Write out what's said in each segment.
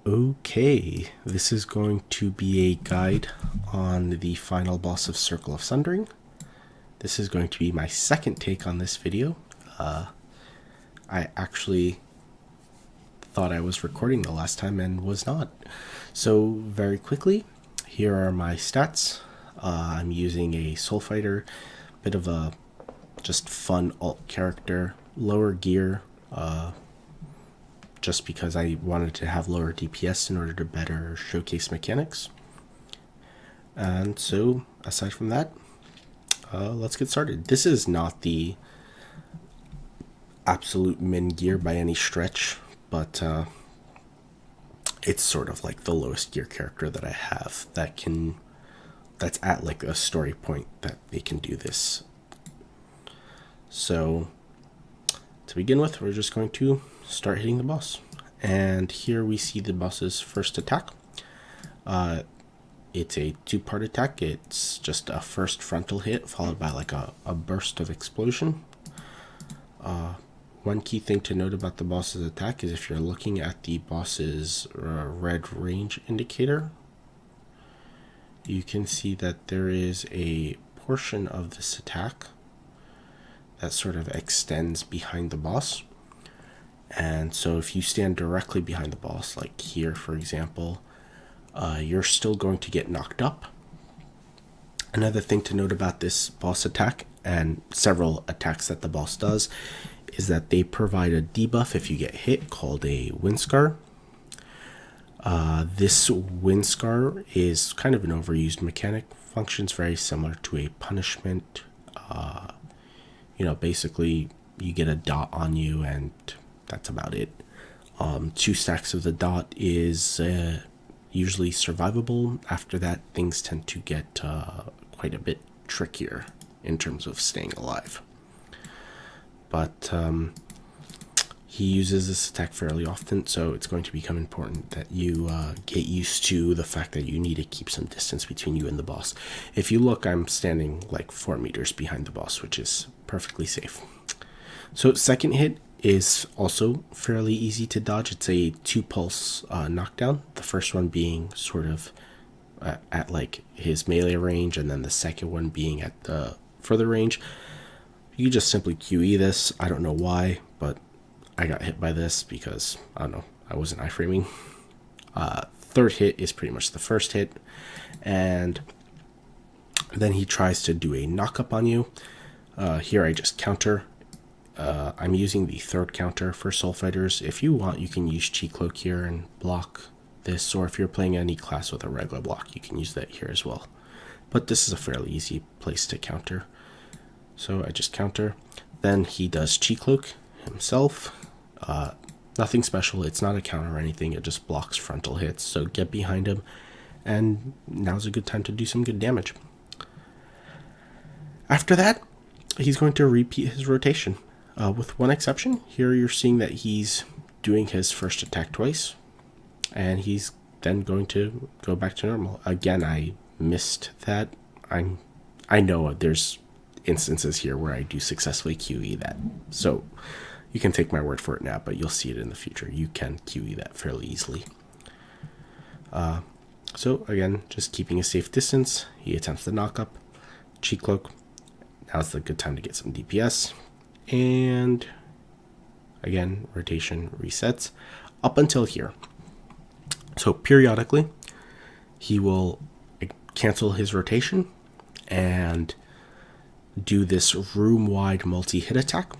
Okay, this is going to be a guide on the final boss of Circle of Sundering. This is going to be my second take on this video. I actually thought I was recording the last time and was not. So very quickly, here are my stats. I'm using a Soul Fighter, bit of a just fun alt character, lower gear, just because I wanted to have lower DPS in order to better showcase mechanics. And so, aside from that, let's get started. This is not the absolute min gear by any stretch, but it's sort of like the lowest gear character that I have that's at like a story point that they can do this. So to begin with, we're just going to start hitting the boss. And here we see the boss's first attack. It's a two-part attack. It's just a first frontal hit followed by like a burst of explosion. One key thing to note about the boss's attack is if you're looking at the boss's red range indicator, you can see that there is a portion of this attack that sort of extends behind the boss. And so if you stand directly behind the boss, like here for example, you're still going to get knocked up. Another thing to note about this boss attack and several attacks that the boss does is that they provide a debuff if you get hit called a wind scar. This wind scar is kind of an overused mechanic, functions very similar to a punishment. Basically you get a dot on you and that's about it. 2 stacks of the dot is usually survivable. After that, things tend to get quite a bit trickier in terms of staying alive. But he uses this attack fairly often, so it's going to become important that you get used to the fact that you need to keep some distance between you and the boss. If you look, I'm standing like 4 meters behind the boss, which is perfectly safe. So second hit is also fairly easy to dodge. It's a 2-pulse knockdown. The first one being sort of at like his melee range, and then the second one being at the further range. You just simply QE this. I don't know why, but I got hit by this because, I don't know, I wasn't iframing. Third hit is pretty much the first hit, and then he tries to do a knock-up on you. Here I just counter. I'm using the third counter for Soul Fighters. If you want, you can use Chi Cloak here and block this, or if you're playing any class with a regular block, you can use that here as well. But this is a fairly easy place to counter. So I just counter. Then he does Chi Cloak himself. Nothing special. It's not a counter or anything. It just blocks frontal hits. So get behind him, and now's a good time to do some good damage. After that, he's going to repeat his rotation. With one exception, here you're seeing that he's doing his first attack twice, and he's then going to go back to normal. Again, I missed that. I know there's instances here where I do successfully QE that, so you can take my word for it now, but you'll see it in the future. You can QE that fairly easily. So again, just keeping a safe distance, he attempts the knock up, Chi Cloak. Now's the good time to get some DPS. And again, rotation resets up until here. So periodically, he will cancel his rotation and do this room-wide multi-hit attack.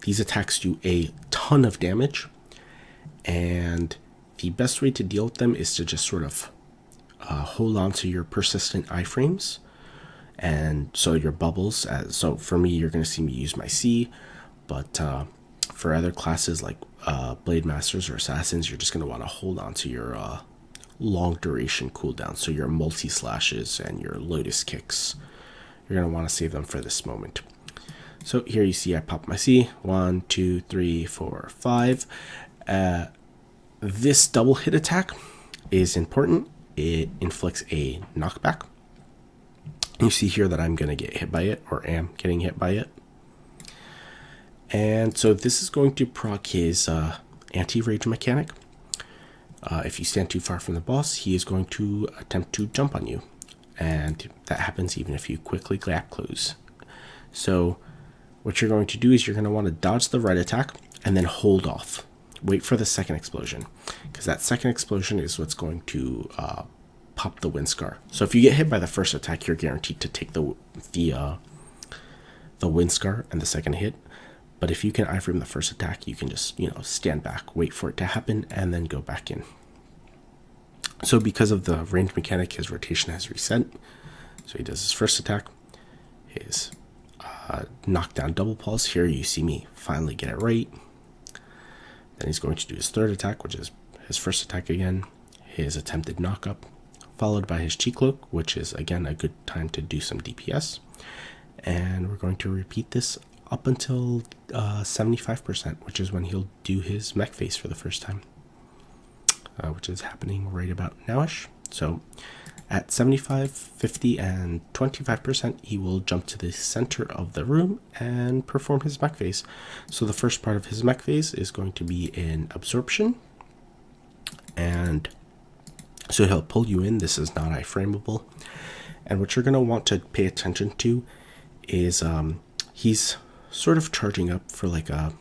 These attacks do a ton of damage, and the best way to deal with them is to just sort of hold on to your persistent iframes. And so your bubbles, so for me, you're going to see me use my C, but for other classes like Blade Masters or Assassins, you're just going to want to hold on to your long duration cooldown. So your multi-slashes and your lotus kicks, you're going to want to save them for this moment. So here you see I pop my C, 1, 2, 3, 4, 5. This double hit attack is important. It inflicts a knockback. You see here that I'm going to get hit by it, or am getting hit by it. And so this is going to proc his anti-rage mechanic. If you stand too far from the boss, he is going to attempt to jump on you. And that happens even if you quickly gap close. So what you're going to do is you're going to want to dodge the right attack and then hold off. Wait for the second explosion, because that second explosion is what's going to pop the wind scar. So if you get hit by the first attack, you're guaranteed to take the wind scar and the second hit. But if you can iframe the first attack, you can just, stand back, wait for it to happen, and then go back in. So because of the range mechanic, his rotation has reset. So he does his first attack, his knockdown double pulse. Here you see me finally get it right. Then he's going to do his third attack, which is his first attack again, his attempted knock up, followed by his cheek cloak, which is again a good time to do some DPS. And we're going to repeat this up until 75%, which is when he'll do his mech face for the first time, which is happening right about nowish. So at 75, 50, and 25%, he will jump to the center of the room and perform his mech phase. So the first part of his mech phase is going to be in absorption, and so he'll pull you in. This is not iframeable. And what you're going to want to pay attention to is he's sort of charging up for like a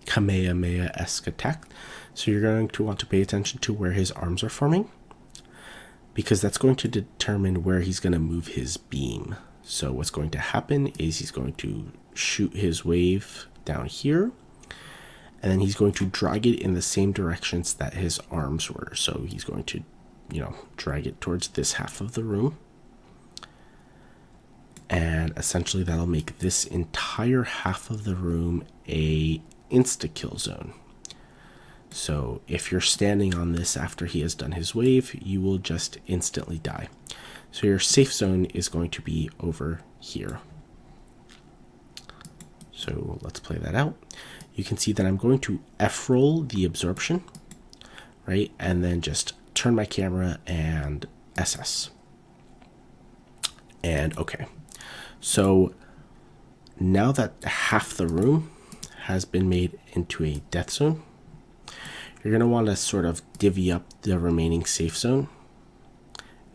Kamehameha-esque attack. So you're going to want to pay attention to where his arms are forming, because that's going to determine where he's going to move his beam. So what's going to happen is he's going to shoot his wave down here, and then he's going to drag it in the same directions that his arms were. So he's going to, drag it towards this half of the room. And essentially that'll make this entire half of the room a insta-kill zone. So if you're standing on this after he has done his wave, you will just instantly die. So your safe zone is going to be over here. So let's play that out. You can see that I'm going to F-roll the absorption, right? And then just turn my camera and SS. And okay. So now that half the room has been made into a death zone, you're going to want to sort of divvy up the remaining safe zone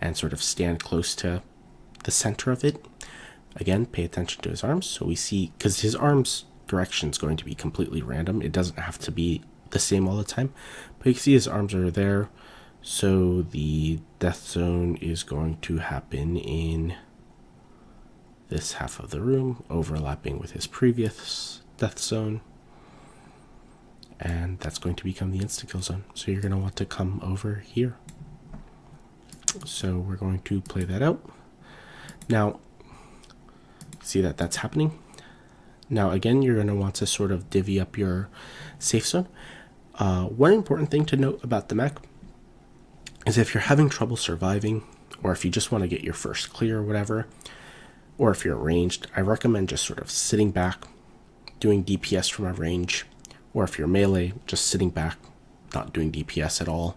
and sort of stand close to the center of it. Again, pay attention to his arms. So we see, because his arms direction is going to be completely random. It doesn't have to be the same all the time, but you can see his arms are there. So the death zone is going to happen in this half of the room, overlapping with his previous death zone. And that's going to become the insta-kill zone. So you're going to want to come over here. So we're going to play that out. Now, see that that's happening. Now, again, you're going to want to sort of divvy up your safe zone. One important thing to note about the mech is if you're having trouble surviving, or if you just want to get your first clear or whatever, or if you're ranged, I recommend just sort of sitting back, doing DPS from a range, or if you're melee, just sitting back, not doing DPS at all,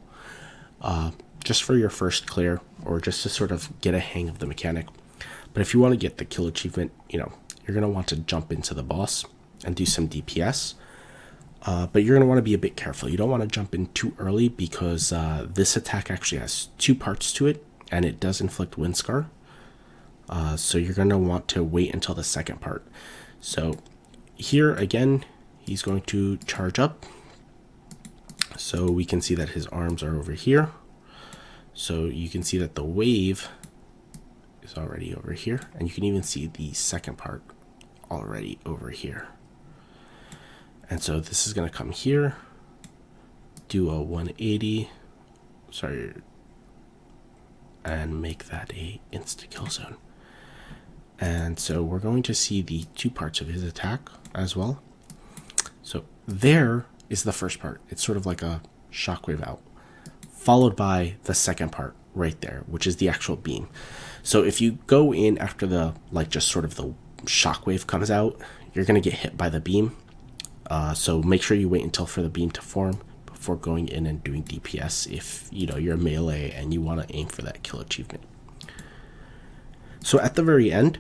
just for your first clear, or just to sort of get a hang of the mechanic. But if you want to get the kill achievement, you're going to want to jump into the boss and do some DPS. But you're going to want to be a bit careful. You don't want to jump in too early, because this attack actually has two parts to it, and it does inflict wind scar. So you're going to want to wait until the second part. So here again, he's going to charge up. So we can see that his arms are over here. So you can see that the wave is already over here, and you can even see the second part already over here. And so this is going to come here, do a 180, and make that a insta-kill zone. And so we're going to see the two parts of his attack as well. So there is the first part. It's sort of like a shockwave out, followed by the second part right there, which is the actual beam. So if you go in after the, just sort of the shockwave comes out, you're going to get hit by the beam. So make sure you wait until for the beam to form before going in and doing DPS if you're melee and you want to aim for that kill achievement. So at the very end,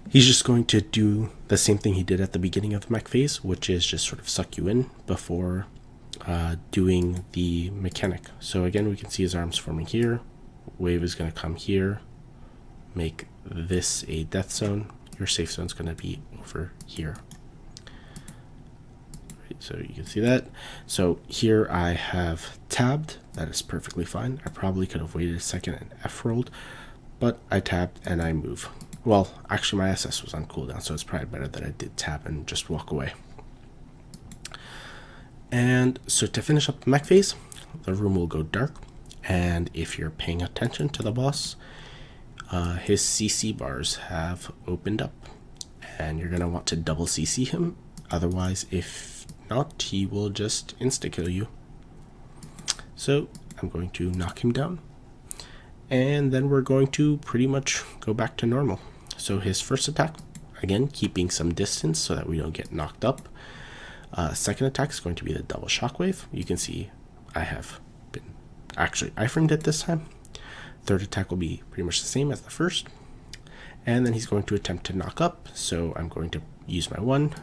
he's just going to do the same thing he did at the beginning of the mech phase, which is just sort of suck you in before doing the mechanic. So again, we can see his arms forming here. Wave is going to come here, make this a death zone. Your safe zone is going to be over here. So you can see that. So here I have tabbed. That is perfectly fine. I probably could have waited a second and F-rolled, but I tabbed and I move. Well, actually my SS was on cooldown, so it's probably better that I did tab and just walk away. And so to finish up the mech phase, the room will go dark. And if you're paying attention to the boss, his CC bars have opened up. And you're going to want to double CC him. Otherwise, if not, he will just insta-kill you. So I'm going to knock him down. And then we're going to pretty much go back to normal. So his first attack, again, keeping some distance so that we don't get knocked up. Second attack is going to be the double shockwave. You can see I have been actually iframed it this time. Third attack will be pretty much the same as the first. And then he's going to attempt to knock up. So I'm going to use my 1.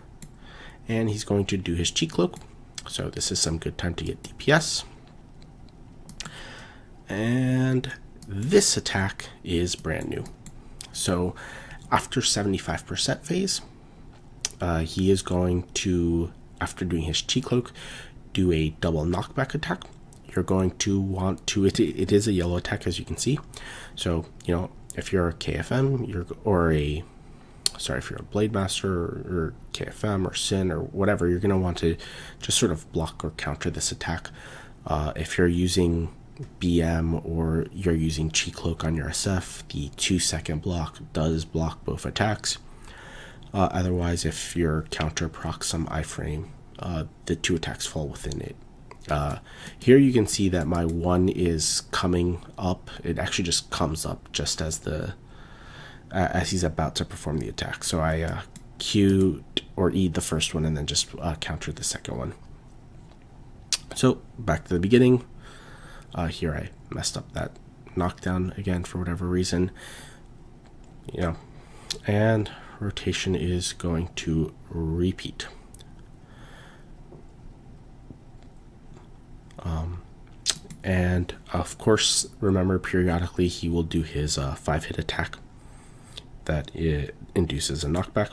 And he's going to do his cheat cloak. So this is some good time to get DPS. And this attack is brand new. So after 75% phase, he is going to, after doing his cheat cloak, do a double knockback attack. You're going to want to, it is a yellow attack as you can see. So, you know, if you're a KFM, if you're a Blade Master or KFM or Sin or whatever, you're going to want to just sort of block or counter this attack. If you're using BM or you're using Cheat Cloak on your SF, the 2-second block does block both attacks. Otherwise, if your counter procs some iframe, the 2 attacks fall within it. Here you can see that my 1 is coming up. It actually just comes up just as as he's about to perform the attack. So I Q or E the first one and then just counter the second one. So back to the beginning. Here I messed up that knockdown again for whatever reason. You know, and rotation is going to repeat. And of course, remember, periodically he will do his 5-hit attack that it induces a knockback.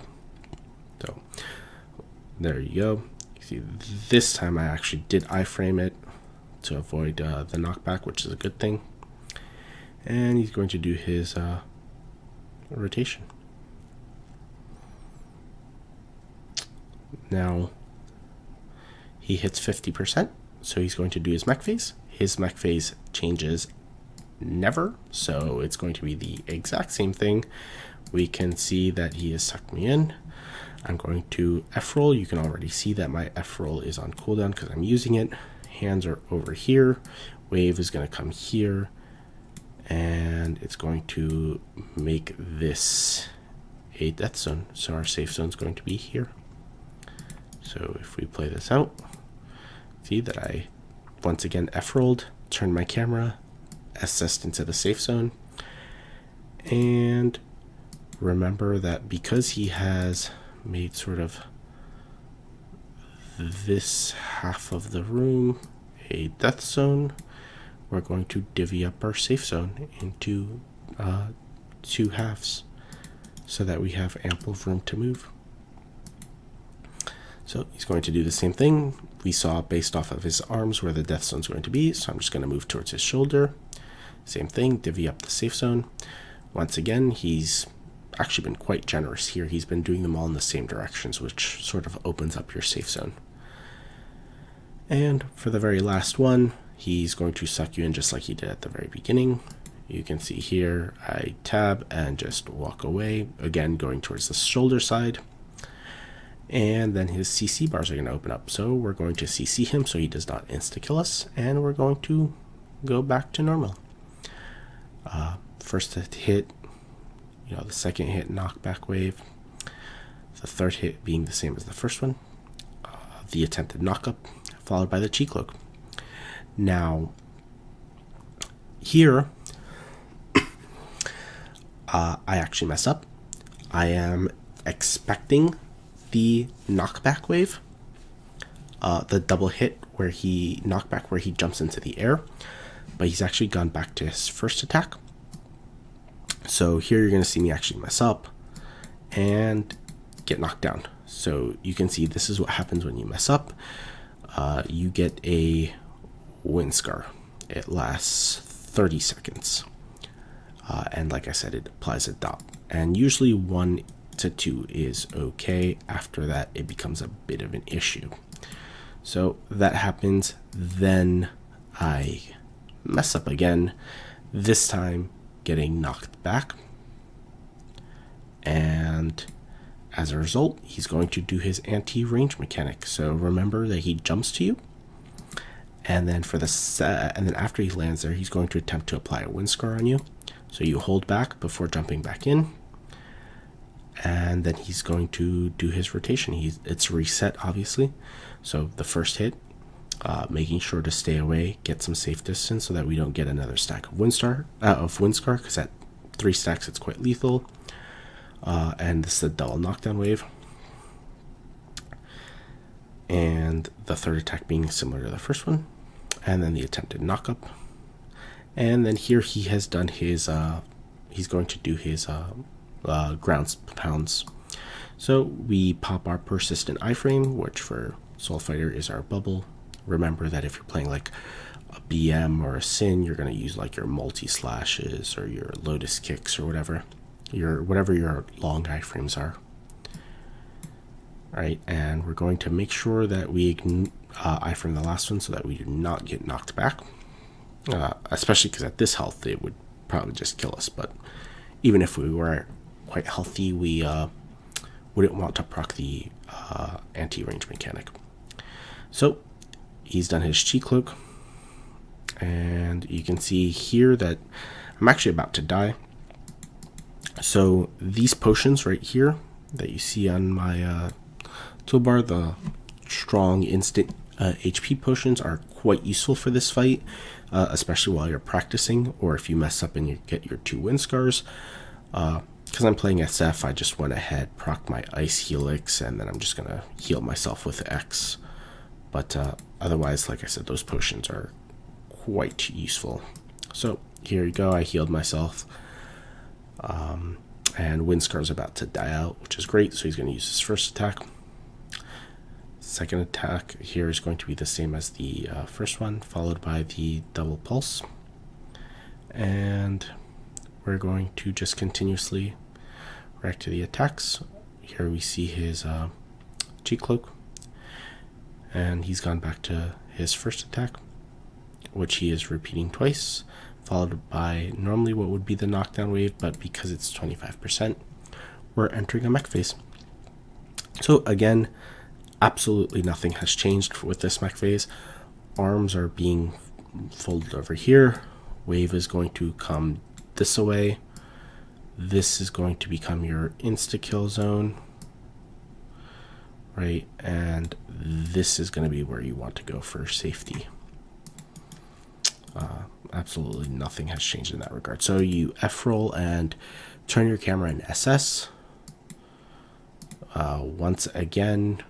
So there you go. You see, this time I actually did iframe it to avoid the knockback, which is a good thing. And he's going to do his rotation. Now he hits 50%, so he's going to do his mech phase. His mech phase changes never, so it's going to be the exact same thing. We can see that he has sucked me in. I'm going to F-roll. You can already see that my F-roll is on cooldown because I'm using it. Hands are over here. Wave is going to come here. And it's going to make this a death zone. So our safe zone is going to be here. So if we play this out, see that I once again F-rolled, turned my camera, assessed into the safe zone. And remember that because he has made sort of this half of the room a death zone, we're going to divvy up our safe zone into 2 halves so that we have ample room to move. So he's going to do the same thing we saw based off of his arms where the death zone is going to be. So I'm just going to move towards his shoulder. Same thing, divvy up the safe zone. Once again, he's actually been quite generous here. He's been doing them all in the same directions, which sort of opens up your safe zone. And for the very last one, he's going to suck you in just like he did at the very beginning. You can see here, I tab and just walk away, again going towards the shoulder side. And then his CC bars are going to open up. So we're going to CC him so he does not insta-kill us, and we're going to go back to normal. First hit, the second hit, knockback wave. The third hit being the same as the first one. The attempted knockup, followed by the cheat cloak. Now, here, I actually mess up. I am expecting the knockback wave. the double hit where he knockback where he jumps into the air, but he's actually gone back to his first attack. So here you're going to see me actually mess up and get knocked down. So you can see this is what happens when you mess up. You get a wind scar. It lasts 30 seconds. And like I said, it applies a dot. And usually 1 to 2 is okay. After that, it becomes a bit of an issue. So that happens. Then I mess up again, this time getting knocked back. And as a result, he's going to do his anti-range mechanic. So remember that he jumps to you. And then and then after he lands there, he's going to attempt to apply a wind scar on you. So you hold back before jumping back in. And then he's going to do his rotation. It's reset, obviously. So the first hit, making sure to stay away, get some safe distance so that we don't get another stack of wind scar, because at 3 stacks it's quite lethal. And this is a double knockdown wave. And the third attack being similar to the first one. And then the attempted knockup. And then here he has done his, he's going to do his ground pounds. So we pop our persistent iframe, which for Soul Fighter is our bubble. Remember that if you're playing like a BM or a Sin, you're going to use like your multi-slashes or your lotus kicks or whatever your long iframes are. All right, and we're going to make sure that we iframe the last one so that we do not get knocked back. Especially because at this health, it would probably just kill us. But even if we were quite healthy, we wouldn't want to proc the anti-range mechanic. So he's done his chi cloak. And you can see here that I'm actually about to die. So these potions right here that you see on my toolbar, the strong instant HP potions, are quite useful for this fight, especially while you're practicing, or if you mess up and you get your 2 wind scars. Because I'm playing SF, I just went ahead, proc my Ice Helix, and then I'm just going to heal myself with X. But otherwise, like I said, those potions are quite useful. So here you go, I healed myself. And wind scar's about to die out, which is great, so he's going to use his first attack. Second attack here is going to be the same as the first one, followed by the double pulse. And we're going to just continuously react to the attacks. Here we see his cheek cloak. And he's gone back to his first attack, which he is repeating twice, followed by normally what would be the knockdown wave, but because it's 25%, we're entering a mech phase. So again, absolutely nothing has changed with this mech phase. Arms are being folded over here. Wave is going to come this way. This is going to become your insta-kill zone, right? And this is going to be where you want to go for safety. Absolutely nothing has changed in that regard. So you F-roll and turn your camera in SS. Once again,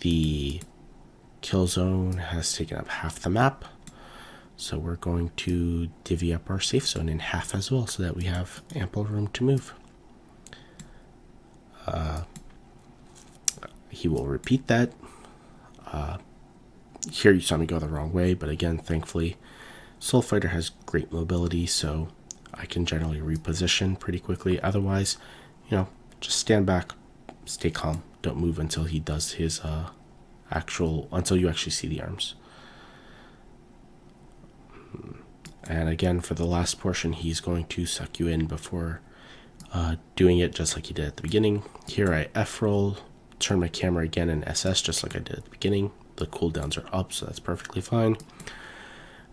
the kill zone has taken up half the map. So we're going to divvy up our safe zone in half as well so that we have ample room to move. He will repeat that. Here you saw me go the wrong way, but again, thankfully, Soul Fighter has great mobility, so I can generally reposition pretty quickly. Otherwise, just stand back, stay calm, don't move until he does his until you actually see the arms. And again, for the last portion, he's going to suck you in before doing it just like he did at the beginning. Here I F-roll, turn my camera again in SS just like I did at the beginning. The cooldowns are up, so that's perfectly fine.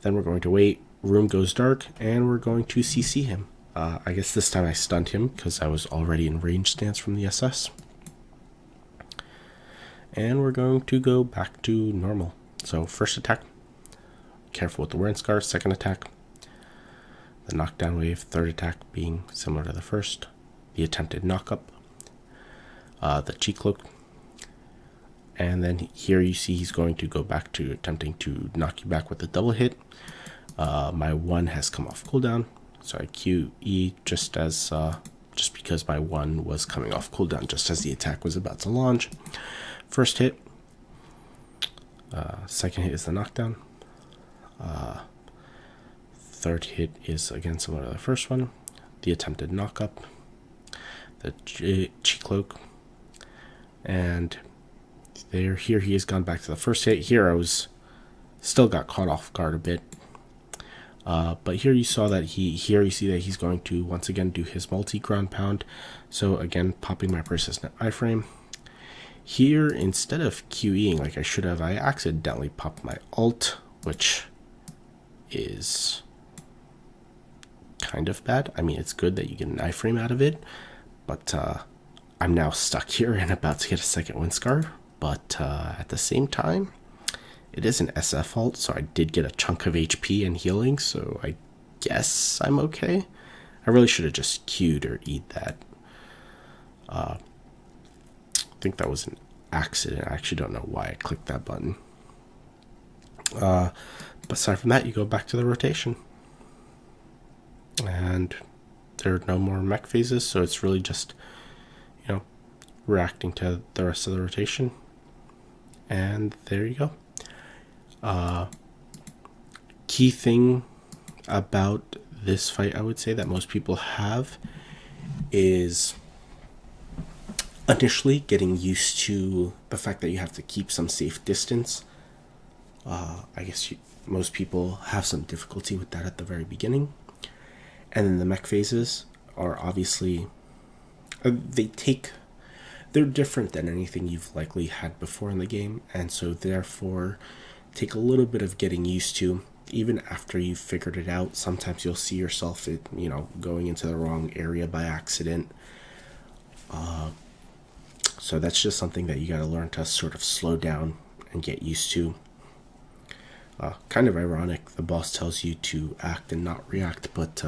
Then we're going to wait, room goes dark, and we're going to CC him. I guess this time I stunned him because I was already in range stance from the SS. And we're going to go back to normal. So first attack, careful with the wind scar. Second attack, the knockdown wave. Third attack being similar to the first, the attempted knockup, the cheek cloak. And then here you see he's going to go back to attempting to knock you back with a double hit. My 1 has come off cooldown, so I QE just because my 1 was coming off cooldown just as the attack was about to launch. First hit. Second hit is the knockdown. Third hit is again similar to the first one. The attempted knockup. The chi cloak. And here he has gone back to the first hit. Here I was still got caught off guard a bit. But here you saw that you see that he's going to once again do his multi-ground pound. So again, popping my persistent iframe. Here, instead of QEing like I should have, I accidentally popped my alt, which is kind of bad. I mean, it's good that you get an iframe out of it, but I'm now stuck here and about to get a second wind scar. But at the same time, it is an SF alt, so I did get a chunk of HP and healing, so I guess I'm okay. I really should have just Q'd or E'd that. I think that was an accident. I actually don't know why I clicked that button. But aside from that, you go back to the rotation. And there are no more mech phases, so it's really just, reacting to the rest of the rotation. And there you go. Key thing about this fight, I would say, that most people have is initially getting used to the fact that you have to keep some safe distance. I guess most people have some difficulty with that at the very beginning. And then the mech phases are obviously, they're different than anything you've likely had before in the game, and so therefore take a little bit of getting used to. Even after you've figured it out, sometimes you'll see yourself, going into the wrong area by accident. So that's just something that you got to learn to sort of slow down and get used to. Kind of ironic, the boss tells you to act and not react, but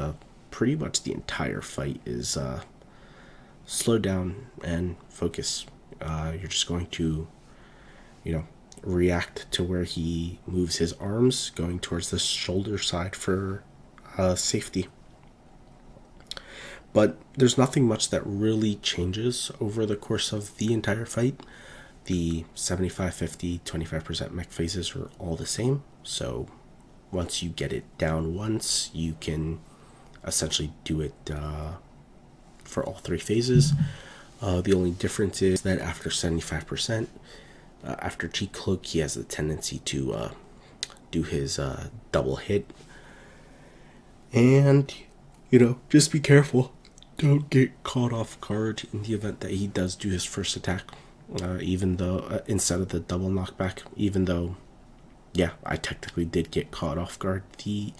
pretty much the entire fight is slow down and focus. You're just going to, react to where he moves his arms, going towards the shoulder side for safety. But there's nothing much that really changes over the course of the entire fight. The 75, 50, 25% mech phases are all the same. So once you get it down once, you can essentially do it for all three phases. The only difference is that after 75%, after Chi Cloak, he has the tendency to do his double hit. And, just be careful. Don't get caught off guard in the event that he does do his first attack. Even though, instead of the double knockback, even though, I technically did get caught off guard the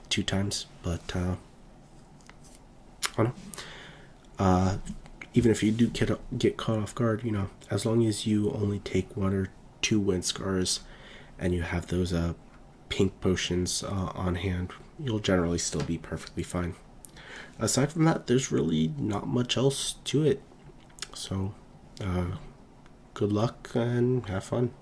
2 times. But, I don't know. Even if you do get caught off guard, as long as you only take 1 or 2 wind scars and you have those pink potions on hand, you'll generally still be perfectly fine. Aside from that, there's really not much else to it. So, good luck and have fun.